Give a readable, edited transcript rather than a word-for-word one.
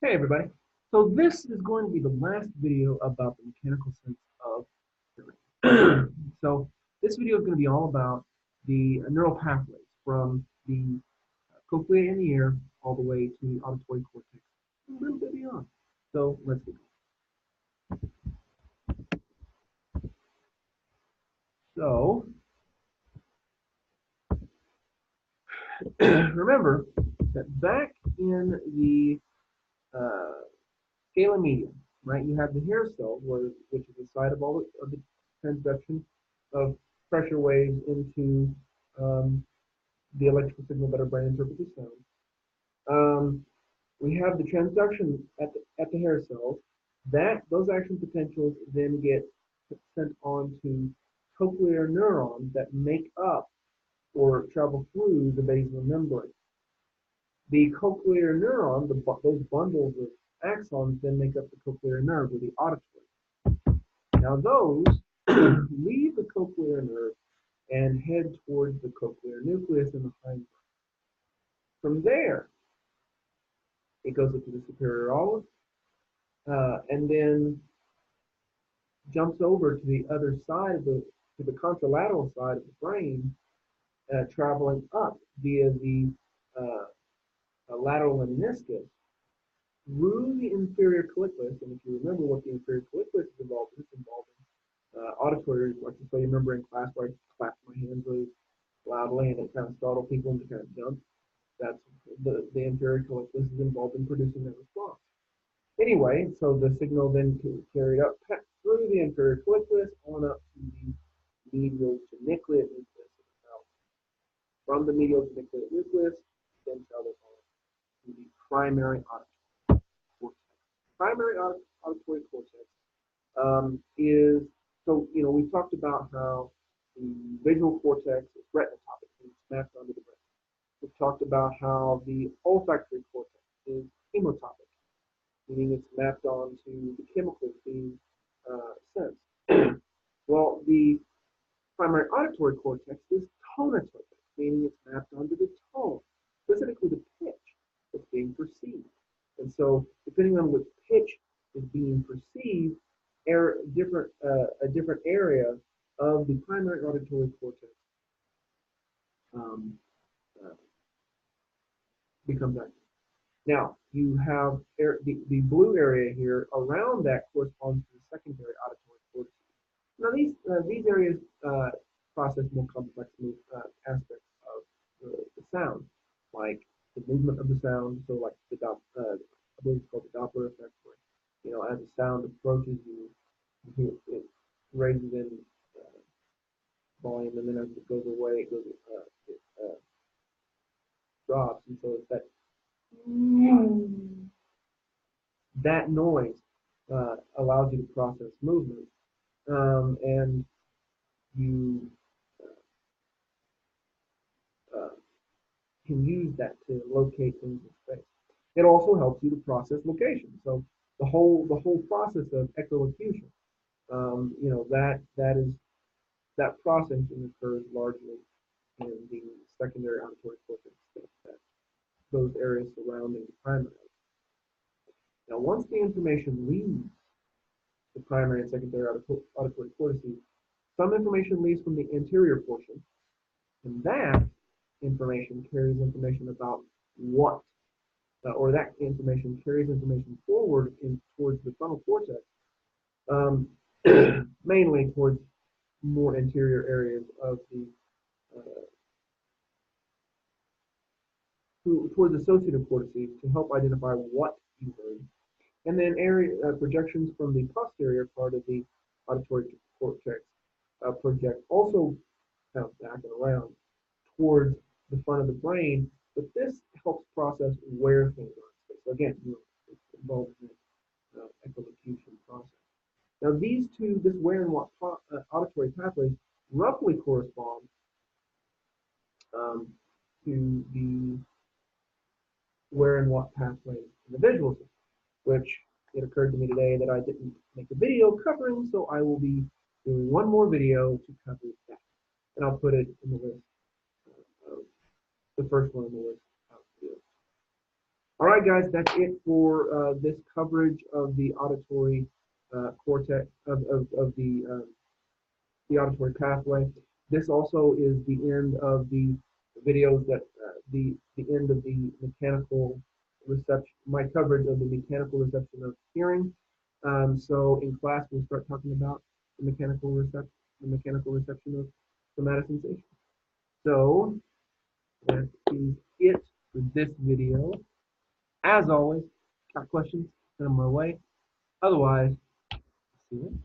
Hey everybody. So this is going to be the last video about the mechanical sense of hearing. So this video is going to be all about the neural pathways from the cochlea in the ear all the way to the auditory cortex, a little bit beyond. So let's begin. So remember that back in the scala medium, right? You have the hair cell, which is the site of all of the transduction of pressure waves into um, the electrical signal that our brain interprets as sound. We have the transduction at the hair cells. Those action potentials then get sent on to cochlear neurons that make up or travel through the basal membrane. The cochlear neuron, those bundles of axons, then make up the cochlear nerve, or the auditory. Now those leave the cochlear nerve and head towards the cochlear nucleus in the hindbrain. From there, it goes up to the superior olive, and then jumps over to the other side of to the contralateral side of the brain, traveling up via the lateral lemniscus through the inferior colliculus. And if you remember what the inferior colliculus is involved in, it's involved in auditory reflexes. So you remember in class where I clapped my hands really loudly and it kind of startled people and they kind of jumped. That's the inferior colliculus is involved in producing that response. Anyway, so the signal then carried up through the inferior colliculus on up to the medial geniculate nucleus of the cell. From the medial geniculate nucleus, then travels on to the primary auditory cortex. Primary auditory cortex is, so, we've talked about how the visual cortex is retinotopic and it's mapped onto the brain. We've talked about how the olfactory cortex is chemotopic, meaning it's mapped onto the chemicals being sensed. Well, the primary auditory cortex is tonotopic, meaning it's mapped onto the tone, specifically the pitch that's being perceived. And so, depending on which pitch is being perceived, a different area of the primary auditory cortex um, uh, becomes active. Now, you have the blue area here around that corresponds to the secondary auditory cortex. Now, these areas process more complex aspects of the sound, like the movement of the sound. So, like I believe it's called the Doppler effect, where as the sound approaches you, it raises in volume, and then as it goes away, it drops, and so it's that noise allows you to process movement, and you uh, can use that to locate things in space. It also helps you to process location. So the whole process of echolocution, that processing occurs largely in the secondary auditory cortex, those areas surrounding the primary. Now, once the information leaves the primary and secondary auditory cortices, some information leaves from the anterior portion, and that information carries information about what, or that information carries information forward towards the frontal cortex, mainly towards more anterior areas of the towards associative cortices to help identify what you heard. And then projections from the posterior part of the auditory cortex project also kind of back and around towards the front of the brain, but this helps process where things are. So again, it's involved in the echolocution process. Now this where and what auditory pathways roughly correspond to the where and what pathways in the visual system, which it occurred to me today that I didn't make a video covering, so I will be doing one more video to cover that. And I'll put it in the list, the first one in the list of videos. All right, guys, that's it for this coverage of the auditory cortex of the auditory pathway. This also is the end of the videos that the end of the mechanical reception, my coverage of the mechanical reception of hearing. So in class we'll start talking about the mechanical reception of somatosensation. So that is it for this video. As always, got questions, send them my way. Otherwise, see you later.